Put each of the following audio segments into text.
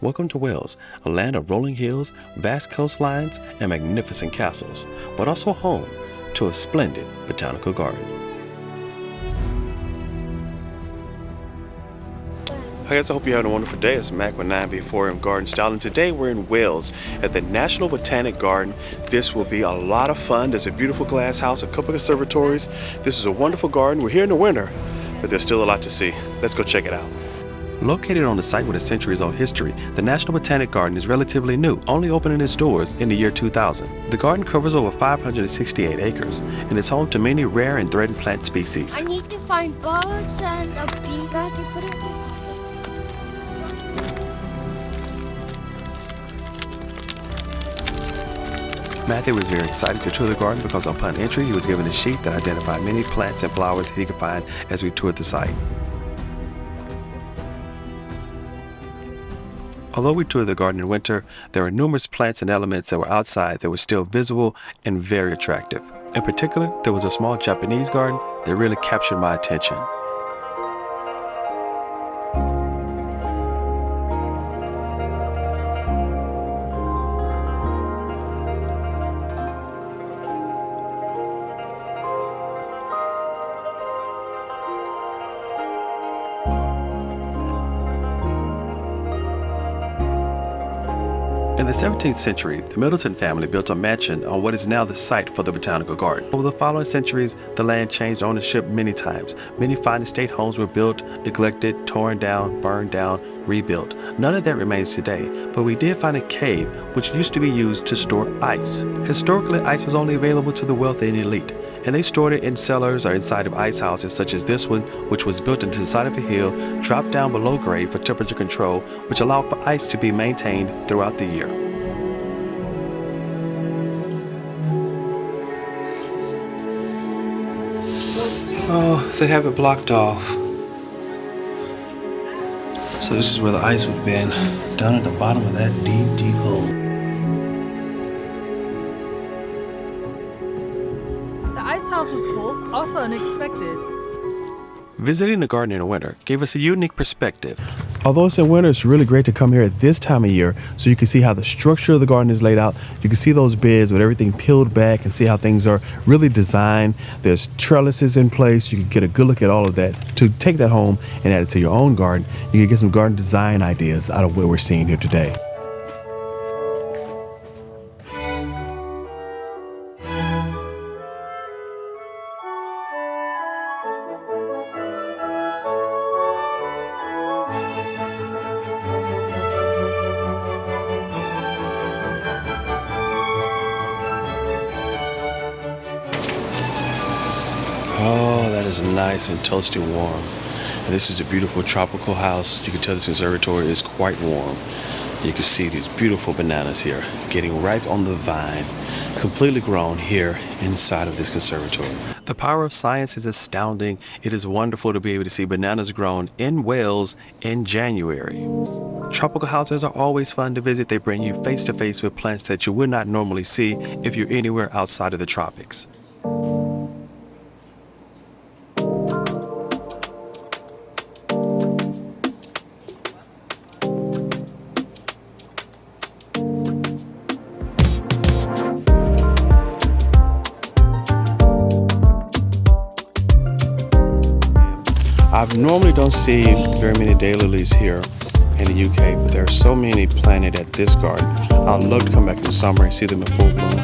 Welcome to Wales, a land of rolling hills, vast coastlines, and magnificent castles, but also home to a splendid botanical garden. Hi guys, I hope you're having a wonderful day. It's Mac with 9B4M Garden Style, and today we're in Wales at the National Botanic Garden. This will be a lot of fun. There's a beautiful glass house, a couple of conservatories. This is a wonderful garden. We're here in the winter, but there's still a lot to see. Let's go check it out. Located on a site with a centuries-old history, the National Botanic Garden is relatively new, only opening its doors in the year 2000. The garden covers over 568 acres and is home to many rare and threatened plant species. I need to find birds and a bee that I put it in. Matthew was very excited to tour the garden because upon entry he was given a sheet that identified many plants and flowers that he could find as we toured the site. Although we toured the garden in winter, there were numerous plants and elements that were outside that were still visible and very attractive. In particular, there was a small Japanese garden that really captured my attention. In the 17th century, the Middleton family built a mansion on what is now the site for the botanical garden. Over the following centuries, the land changed ownership many times. Many fine estate homes were built, neglected, torn down, burned down, rebuilt. None of that remains today, but we did find a cave which used to be used to store ice. Historically, ice was only available to the wealthy and elite, and they stored it in cellars or inside of ice houses such as this one, which was built into the side of a hill, dropped down below grade for temperature control, which allowed for ice to be maintained throughout the year. Oh, they have it blocked off. So this is where the ice would have been, down at the bottom of that deep, deep hole. The ice house was cool, also unexpected. Visiting the garden in the winter gave us a unique perspective. Although it's in winter, it's really great to come here at this time of year so you can see how the structure of the garden is laid out. You can see those beds with everything peeled back and see how things are really designed. There's trellises in place. You can get a good look at all of that. To take that home and add it to your own garden, you can get some garden design ideas out of what we're seeing here today. Oh, that is nice and toasty warm. And this is a beautiful tropical house. You can tell this conservatory is quite warm. You can see these beautiful bananas here getting ripe on the vine, completely grown here inside of this conservatory. The power of science is astounding. It is wonderful to be able to see bananas grown in Wales in January. Tropical houses are always fun to visit. They bring you face to face with plants that you would not normally see if you're anywhere outside of the tropics. I normally don't see very many daylilies here in the UK, but there are so many planted at this garden. I'd love to come back in the summer and see them in full bloom.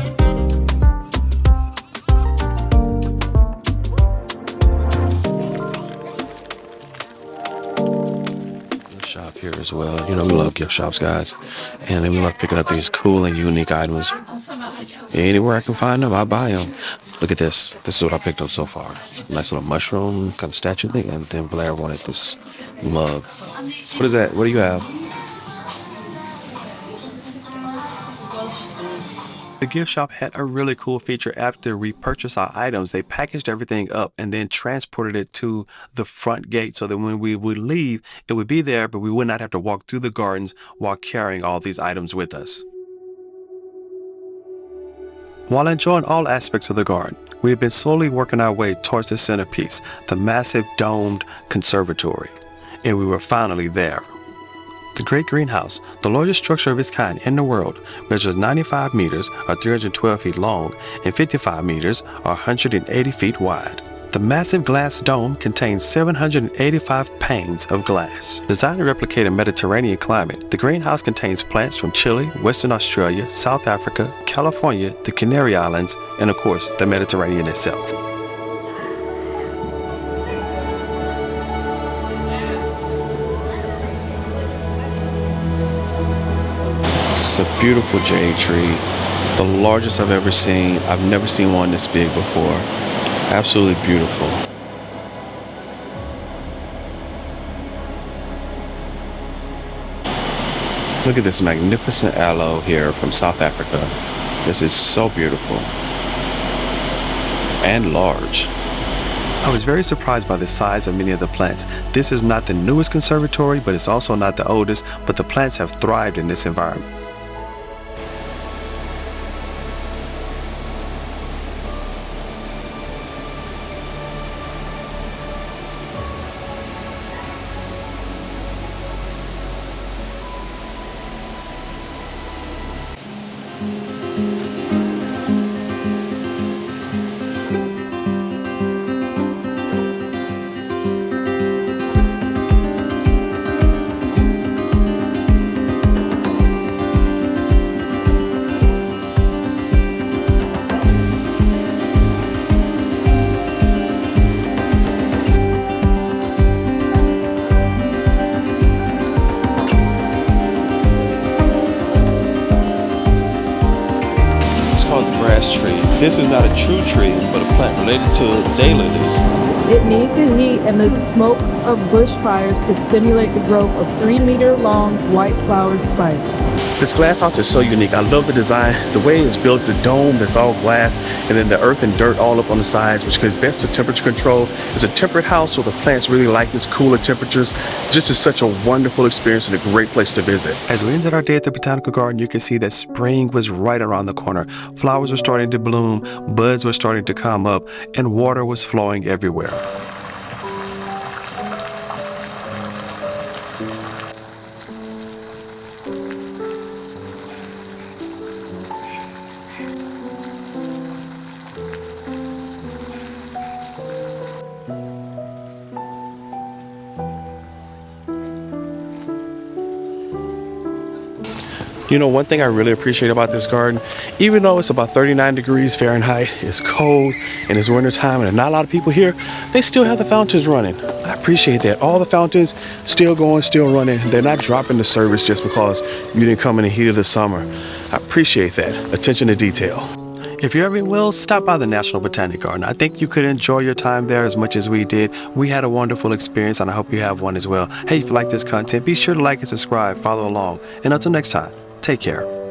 Gift shop here as well. You know we love gift shops, guys. And then we love picking up these cool and unique items. Anywhere I can find them, I buy them. Look at this. This is what I picked up so far. Nice little mushroom kind of statue thing. And then Blair wanted this mug. What is that? What do you have? The gift shop had a really cool feature. After we purchased our items, they packaged everything up and then transported it to the front gate so that when we would leave, it would be there, but we would not have to walk through the gardens while carrying all these items with us. While enjoying all aspects of the garden, we have been slowly working our way towards the centerpiece, the massive domed conservatory, and we were finally there. The Great Greenhouse, the largest structure of its kind in the world, measures 95 meters or 312 feet long and 55 meters or 180 feet wide. The massive glass dome contains 785 panes of glass. Designed to replicate a Mediterranean climate, the greenhouse contains plants from Chile, Western Australia, South Africa, California, the Canary Islands, and of course, the Mediterranean itself. It's a beautiful jade tree, the largest I've ever seen. I've never seen one this big before. Absolutely beautiful. Look at this magnificent aloe here from South Africa. This is so beautiful and large. I was very surprised by the size of many of the plants. This is not the newest conservatory, but it's also not the oldest, but the plants have thrived in this environment. Tree. This is not a true tree, but a plant related to daylilies. It needs the heat and the smoke of bushfires to stimulate the growth of 3-meter-long white flower spikes. This glass house is so unique. I love the design, the way it's built, the dome that's all glass, and then the earth and dirt all up on the sides, which is best for temperature control. It's a temperate house, so the plants really like this cooler temperatures. Just is such a wonderful experience and a great place to visit. As we ended our day at the Botanical Garden, you can see that spring was right around the corner. Flowers were starting to bloom, buds were starting to come up, and water was flowing everywhere. You know, one thing I really appreciate about this garden, even though it's about 39 degrees Fahrenheit, it's cold, and it's winter time, and there's not a lot of people here, they still have the fountains running. I appreciate that. All the fountains still going, still running. They're not dropping the service just because you didn't come in the heat of the summer. I appreciate that. Attention to detail. If you ever will, stop by the National Botanic Garden. I think you could enjoy your time there as much as we did. We had a wonderful experience, and I hope you have one as well. Hey, if you like this content, be sure to like and subscribe, follow along. And until next time, take care.